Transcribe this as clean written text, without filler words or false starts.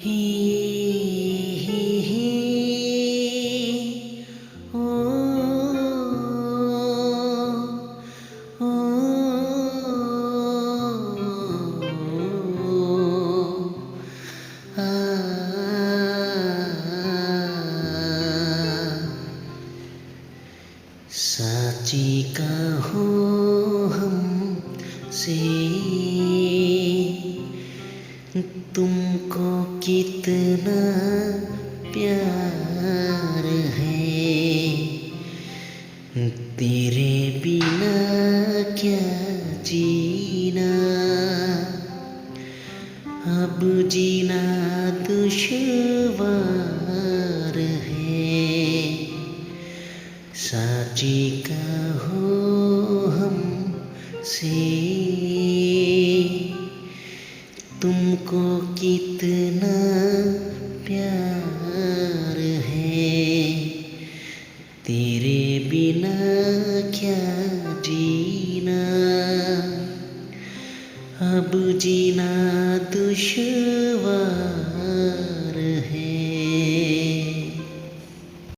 ही ही ही ओ ओ आ साची कहो हमसे तुमको कितना प्यार है, तेरे बिना क्या जीना, अब जीना दुश्वार है। साची कहो हमसे तुमको कितना प्यार है, तेरे बिना क्या जीना, अब जीना दुश्वार